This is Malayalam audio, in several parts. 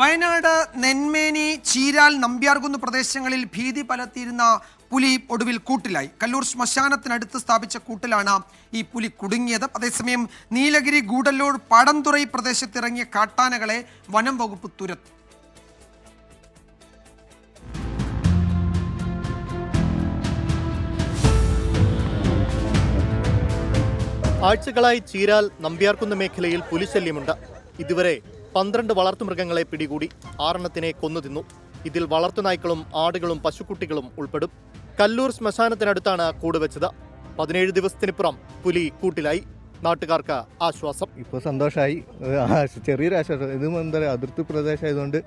വയനാട് നെന്മേനി, ചീരാൽ, നമ്പ്യാർകുന്ന് പ്രദേശങ്ങളിൽ ഭീതി പലർത്തിയിരുന്ന പുലി ഒടുവിൽ കൂട്ടിലായി. കല്ലൂർ ശ്മശാനത്തിനടുത്ത് സ്ഥാപിച്ച കൂട്ടിലാണ് ഈ പുലി കുടുങ്ങിയത്. അതേസമയം നീലഗിരി, ഗൂഡല്ലൂർ, പാടംതുറൈ പ്രദേശത്തിറങ്ങിയ കാട്ടാനകളെ വനം വകുപ്പ് തുരത്തി. ആഴ്ചകളായി ചീരാൽ, നമ്പ്യാർകുന്ന് മേഖലയിൽ പുലിശല്യമുണ്ട്. ഇതുവരെ 12 വളർത്തുമൃഗങ്ങളെ പിടികൂടി, 6 കൊന്നു തിന്നു. ഇതിൽ വളർത്തുനായ്ക്കളും ആടുകളും പശുക്കുട്ടികളും ഉൾപ്പെടും. കല്ലൂർ ശ്മശാനത്തിനടുത്താണ് കൂട് വെച്ചത്. 17 ദിവസത്തിനിപ്പുറം പുലി കൂട്ടിലായി. നാട്ടുകാർക്ക് ആശ്വാസം. ഇപ്പോൾ സന്തോഷമായി, ചെറിയൊരു ആശ്വാസം. ഇത് എന്താ പറയുക, അതിർത്തി പ്രദേശമായതുകൊണ്ട്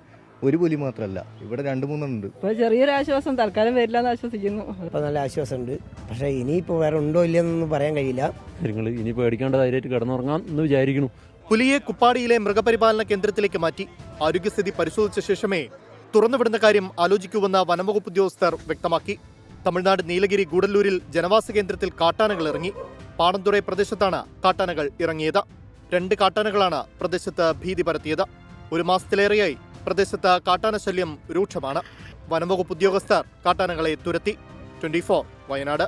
ഒരു പുലി മാത്രമല്ല, ഇവിടെ 2-3 ഉണ്ട്. ഇപ്പോൾ ചെറിയൊരു ആശ്വാസം, തൽക്കാലം വരില്ല എന്ന് ആശ്വസിക്കുന്നു. ഇപ്പോൾ നല്ല ആശ്വാസമുണ്ട്. പക്ഷേ ഇനിയിപ്പോൾ വേറെ ഉണ്ടോ ഇല്ലയെന്നൊന്നും പറയാൻ കഴിയില്ല. നിങ്ങൾ ഇനി പേടിക്കേണ്ട ധൈര്യമായിട്ട് കിടന്നുറങ്ങാം എന്ന് വിചാരിക്കുന്നു. പുലിയെ കുപ്പാടിയിലെ മൃഗപരിപാലന കേന്ദ്രത്തിലേക്ക് മാറ്റി. ആരോഗ്യസ്ഥിതി പരിശോധിച്ച ശേഷമേ തുറന്നുവിടുന്ന കാര്യം ആലോചിക്കൂവെന്ന് വനംവകുപ്പ് ഉദ്യോഗസ്ഥർ വ്യക്തമാക്കി. തമിഴ്നാട് നീലഗിരി, ഗൂഡല്ലൂരിൽ ജനവാസ കേന്ദ്രത്തിൽ കാട്ടാനകൾ ഇറങ്ങി. പാടംതുറൈ പ്രദേശത്താണ് കാട്ടാനകൾ ഇറങ്ങിയത്. 2 കാട്ടാനകളാണ് പ്രദേശത്ത് ഭീതി പരത്തിയത്. 1 മാസത്തിലേറെയായി പ്രദേശത്ത് കാട്ടാന ശല്യം രൂക്ഷമാണ്. വനംവകുപ്പ് ഉദ്യോഗസ്ഥർ കാട്ടാനകളെ തുരത്തി. 24 വയനാട്.